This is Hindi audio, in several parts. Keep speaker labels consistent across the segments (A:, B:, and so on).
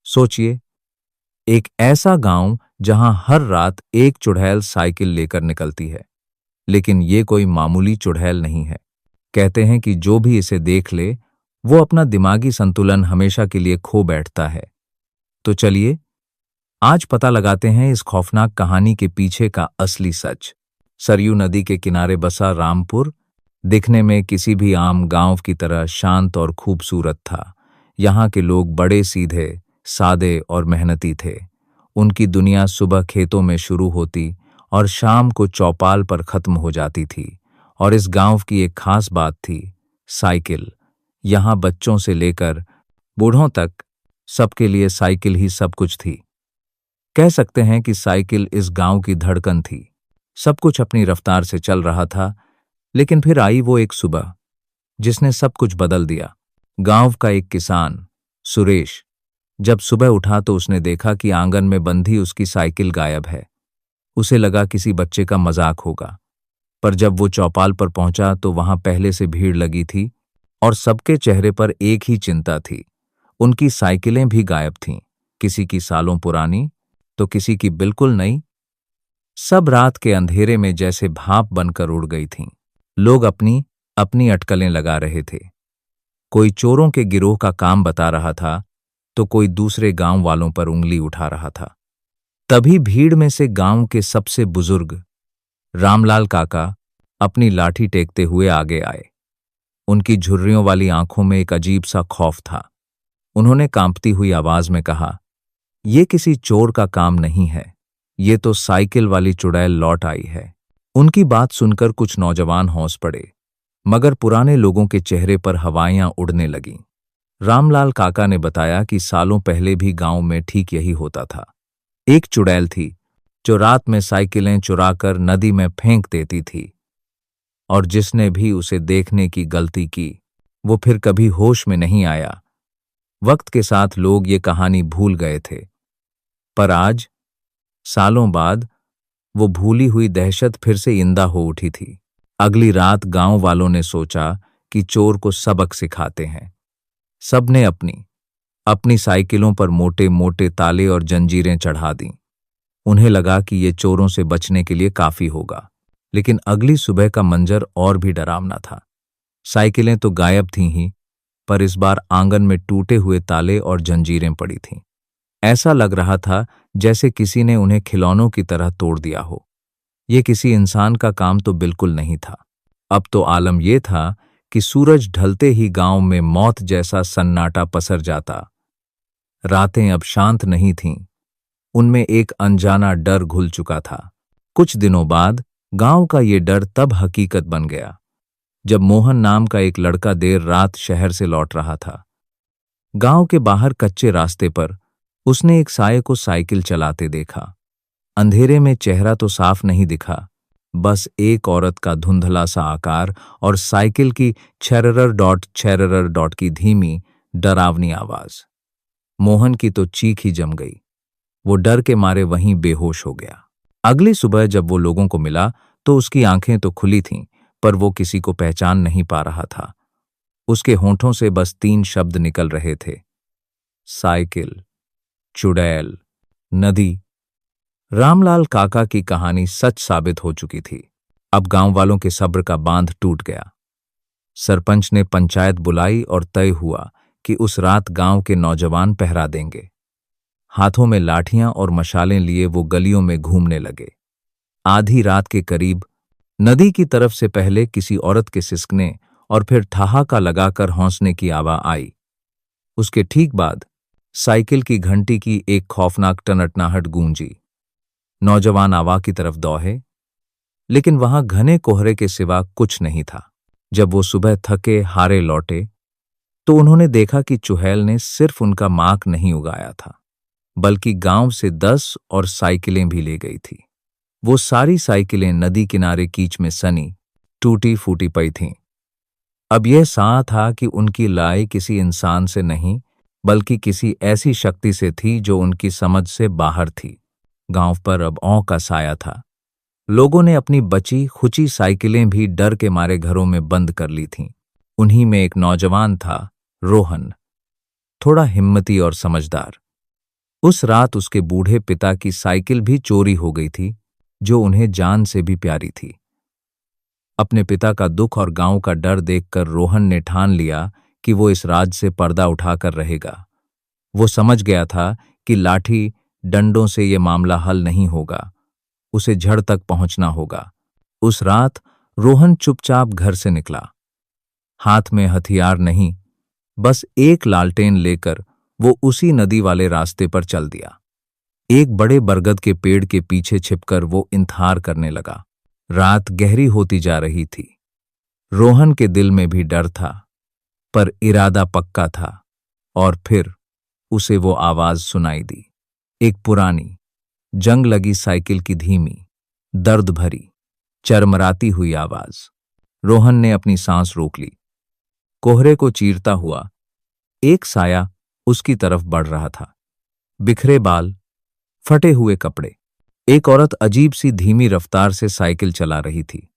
A: सोचिए, एक ऐसा गांव जहां हर रात एक चुड़ैल साइकिल लेकर निकलती है। लेकिन ये कोई मामूली चुड़ैल नहीं है। कहते हैं कि जो भी इसे देख ले, वो अपना दिमागी संतुलन हमेशा के लिए खो बैठता है। तो चलिए, आज पता लगाते हैं इस खौफनाक कहानी के पीछे का असली सच। सरयू नदी के किनारे बसा रामपुर दिखने में किसी भी आम गांव की तरह शांत और खूबसूरत था। यहाँ के लोग बड़े सीधे, सादे और मेहनती थे। उनकी दुनिया सुबह खेतों में शुरू होती और शाम को चौपाल पर खत्म हो जाती थी। और इस गांव की एक खास बात थी, साइकिल। यहाँ बच्चों से लेकर बूढ़ों तक सबके लिए साइकिल ही सब कुछ थी। कह सकते हैं कि साइकिल इस गांव की धड़कन थी। सब कुछ अपनी रफ्तार से चल रहा था, लेकिन फिर आई वो एक सुबह जिसने सब कुछ बदल दिया। गांव का एक किसान, सुरेश, जब सुबह उठा तो उसने देखा कि आंगन में बंधी उसकी साइकिल गायब है। उसे लगा किसी बच्चे का मजाक होगा, पर जब वो चौपाल पर पहुंचा तो वहां पहले से भीड़ लगी थी और सबके चेहरे पर एक ही चिंता थी। उनकी साइकिलें भी गायब थीं, किसी की सालों पुरानी तो किसी की बिल्कुल नई। सब रात के अंधेरे में जैसे भाप बनकर उड़ गई थीं। लोग अपनी अपनी अटकलें लगा रहे थे। कोई चोरों के गिरोह का काम बता रहा था तो कोई दूसरे गांव वालों पर उंगली उठा रहा था। तभी भीड़ में से गांव के सबसे बुजुर्ग रामलाल काका अपनी लाठी टेकते हुए आगे आए। उनकी झुर्रियों वाली आंखों में एक अजीब सा खौफ था। उन्होंने कांपती हुई आवाज में कहा, "ये किसी चोर का काम नहीं है, ये तो साइकिल वाली चुड़ैल लौट आई है।" उनकी बात सुनकर कुछ नौजवान हौस पड़े, मगर पुराने लोगों के चेहरे पर हवाइयां उड़ने लगीं। रामलाल काका ने बताया कि सालों पहले भी गांव में ठीक यही होता था। एक चुड़ैल थी जो रात में साइकिलें चुराकर नदी में फेंक देती थी, और जिसने भी उसे देखने की गलती की वो फिर कभी होश में नहीं आया। वक्त के साथ लोग ये कहानी भूल गए थे, पर आज, सालों बाद, वो भूली हुई दहशत फिर से जिंदा हो उठी थी। अगली रात गांव वालों ने सोचा कि चोर को सबक सिखाते हैं। सबने अपनी अपनी साइकिलों पर मोटे मोटे ताले और जंजीरें चढ़ा दीं। उन्हें लगा कि ये चोरों से बचने के लिए काफी होगा। लेकिन अगली सुबह का मंजर और भी डरावना था। साइकिलें तो गायब थीं ही, पर इस बार आंगन में टूटे हुए ताले और जंजीरें पड़ी थीं। ऐसा लग रहा था जैसे किसी ने उन्हें खिलौनों की तरह तोड़ दिया हो। ये किसी इंसान का काम तो बिल्कुल नहीं था। अब तो आलम यह था कि सूरज ढलते ही गांव में मौत जैसा सन्नाटा पसर जाता। रातें अब शांत नहीं थीं, उनमें एक अनजाना डर घुल चुका था। कुछ दिनों बाद गांव का ये डर तब हकीकत बन गया जब मोहन नाम का एक लड़का देर रात शहर से लौट रहा था। गांव के बाहर कच्चे रास्ते पर उसने एक साये को साइकिल चलाते देखा। अंधेरे में चेहरा तो साफ नहीं दिखा, बस एक औरत का धुंधला सा आकार और साइकिल की छररर डॉट की धीमी डरावनी आवाज। मोहन की तो चीख ही जम गई। वो डर के मारे वहीं बेहोश हो गया। अगली सुबह जब वो लोगों को मिला तो उसकी आंखें तो खुली थीं, पर वो किसी को पहचान नहीं पा रहा था। उसके होंठों से बस 3 शब्द निकल रहे थे, साइकिल, चुड़ैल, नदी। रामलाल काका की कहानी सच साबित हो चुकी थी। अब गांव वालों के सब्र का बांध टूट गया। सरपंच ने पंचायत बुलाई और तय हुआ कि उस रात गांव के नौजवान पहरा देंगे। हाथों में लाठियां और मशालें लिए वो गलियों में घूमने लगे। आधी रात के करीब नदी की तरफ से पहले किसी औरत के सिसकने और फिर ठहाका लगाकर हौंसने की आवाज आई। उसके ठीक बाद साइकिल की घंटी की एक खौफनाक टनटनाहट गूंजी। नौजवान आवा की तरफ दौड़े, लेकिन वहां घने कोहरे के सिवा कुछ नहीं था। जब वो सुबह थके हारे लौटे तो उन्होंने देखा कि चुड़ैल ने सिर्फ उनका मांक नहीं उगाया था, बल्कि गांव से 10 और साइकिलें भी ले गई थी। वो सारी साइकिलें नदी किनारे कीच में सनी टूटी फूटी पई थीं। अब यह साफ था कि उनकी लड़ाई किसी इंसान से नहीं, बल्कि किसी ऐसी शक्ति से थी जो उनकी समझ से बाहर थी। गांव पर अब औं का साया था। लोगों ने अपनी बची खुची साइकिलें भी डर के मारे घरों में बंद कर ली थीं। उन्हीं में एक नौजवान था, रोहन, थोड़ा हिम्मती और समझदार। उस रात उसके बूढ़े पिता की साइकिल भी चोरी हो गई थी, जो उन्हें जान से भी प्यारी थी। अपने पिता का दुख और गांव का डर देखकर रोहन ने ठान लिया कि वो इस राज से पर्दा उठाकर रहेगा। वो समझ गया था कि लाठी डंडों से ये मामला हल नहीं होगा, उसे जड़ तक पहुंचना होगा। उस रात रोहन चुपचाप घर से निकला, हाथ में हथियार नहीं, बस एक लालटेन लेकर वो उसी नदी वाले रास्ते पर चल दिया। एक बड़े बरगद के पेड़ के पीछे छिपकर वो इंतजार करने लगा। रात गहरी होती जा रही थी। रोहन के दिल में भी डर था, पर इरादा पक्का था। और फिर उसे वो आवाज सुनाई दी, एक पुरानी, जंग लगी साइकिल की धीमी, दर्द भरी, चरमराती हुई आवाज। रोहन ने अपनी सांस रोक ली। कोहरे को चीरता हुआ एक साया उसकी तरफ बढ़ रहा था। बिखरे बाल, फटे हुए कपड़े। एक औरत अजीब सी धीमी रफ्तार से साइकिल चला रही थी।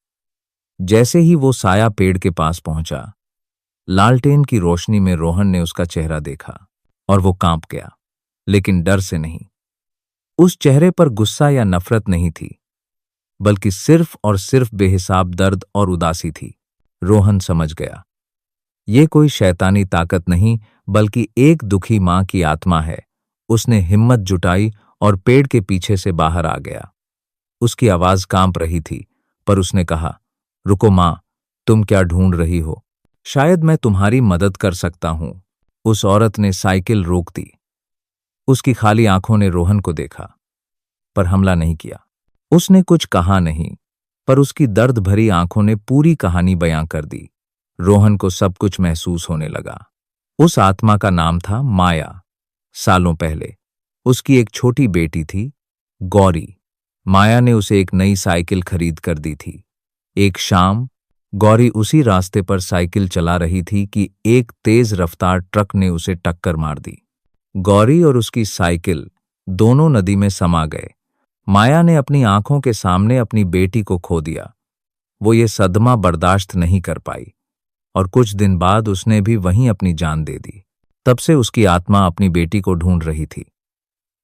A: जैसे ही वो साया पेड़ के पास पहुंचा, लालटेन की रोशनी में रोहन ने उसका चेहरा देखा और वो कांप गया, लेकिन डर से नहीं। उस चेहरे पर गुस्सा या नफरत नहीं थी, बल्कि सिर्फ और सिर्फ बेहिसाब दर्द और उदासी थी। रोहन समझ गया, ये कोई शैतानी ताकत नहीं, बल्कि एक दुखी मां की आत्मा है। उसने हिम्मत जुटाई और पेड़ के पीछे से बाहर आ गया। उसकी आवाज कांप रही थी, पर उसने कहा, रुको मां, तुम क्या ढूंढ रही हो? शायद मैं तुम्हारी मदद कर सकता हूं। उस औरत ने साइकिल रोक दी। उसकी खाली आंखों ने रोहन को देखा, पर हमला नहीं किया। उसने कुछ कहा नहीं, पर उसकी दर्द भरी आंखों ने पूरी कहानी बयां कर दी। रोहन को सब कुछ महसूस होने लगा। उस आत्मा का नाम था माया। सालों पहले उसकी एक छोटी बेटी थी, गौरी। माया ने उसे एक नई साइकिल खरीद कर दी थी। एक शाम गौरी उसी रास्ते पर साइकिल चला रही थी कि एक तेज रफ्तार ट्रक ने उसे टक्कर मार दी। गौरी और उसकी साइकिल दोनों नदी में समा गए। माया ने अपनी आंखों के सामने अपनी बेटी को खो दिया। वो ये सदमा बर्दाश्त नहीं कर पाई और कुछ दिन बाद उसने भी वहीं अपनी जान दे दी। तब से उसकी आत्मा अपनी बेटी को ढूंढ रही थी।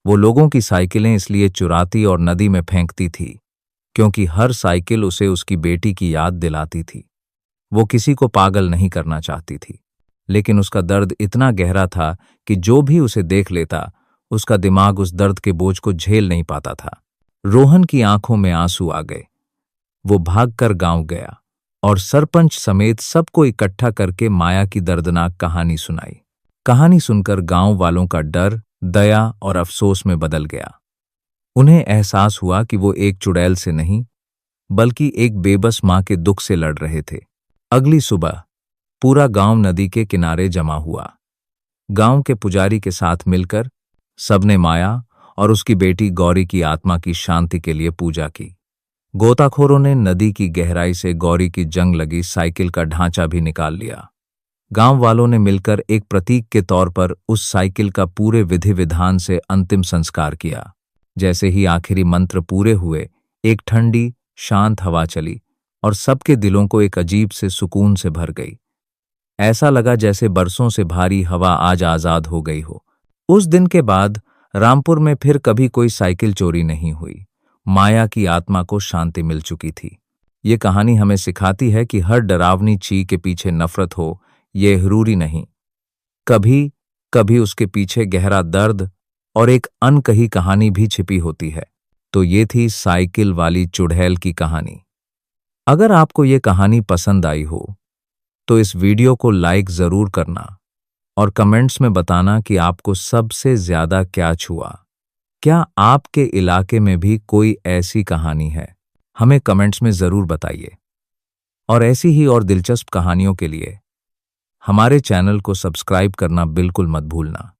A: वो लोगों की साइकिलें इसलिए चुराती और नदी में फेंकती थी, क्योंकि हर साइकिल उसे उसकी बेटी की याद दिलाती थी। वो किसी को पागल नहीं करना चाहती थी, लेकिन उसका दर्द इतना गहरा था कि जो भी उसे देख लेता, उसका दिमाग उस दर्द के बोझ को झेल नहीं पाता था। रोहन की आंखों में आंसू आ गए। वो भागकर गांव गया और सरपंच समेत सबको इकट्ठा करके माया की दर्दनाक कहानी सुनाई। कहानी सुनकर गांव वालों का डर, दया और अफसोस में बदल गया। उन्हें एहसास हुआ कि वो एक चुड़ैल से नहीं, बल्कि एक बेबस मां के दुख से लड़ रहे थे। अगली सुबह पूरा गांव नदी के किनारे जमा हुआ। गांव के पुजारी के साथ मिलकर सबने माया और उसकी बेटी गौरी की आत्मा की शांति के लिए पूजा की। गोताखोरों ने नदी की गहराई से गौरी की जंग लगी साइकिल का ढांचा भी निकाल लिया। गांव वालों ने मिलकर एक प्रतीक के तौर पर उस साइकिल का पूरे विधि विधान से अंतिम संस्कार किया। जैसे ही आखिरी मंत्र पूरे हुए, एक ठंडी, शांत हवा चली और सबके दिलों को एक अजीब से सुकून से भर गई। ऐसा लगा जैसे बरसों से भारी हवा आज आजाद हो गई हो। उस दिन के बाद रामपुर में फिर कभी कोई साइकिल चोरी नहीं हुई। माया की आत्मा को शांति मिल चुकी थी। ये कहानी हमें सिखाती है कि हर डरावनी चीज के पीछे नफरत हो, ये जरूरी नहीं। कभी कभी उसके पीछे गहरा दर्द और एक अनकही कहानी भी छिपी होती है। तो ये थी साइकिल वाली चुड़ैल की कहानी। अगर आपको ये कहानी पसंद आई हो, तो इस वीडियो को लाइक जरूर करना और कमेंट्स में बताना कि आपको सबसे ज्यादा क्या छुआ। क्या आपके इलाके में भी कोई ऐसी कहानी है? हमें कमेंट्स में जरूर बताइए। और ऐसी ही और दिलचस्प कहानियों के लिए हमारे चैनल को सब्सक्राइब करना बिल्कुल मत भूलना।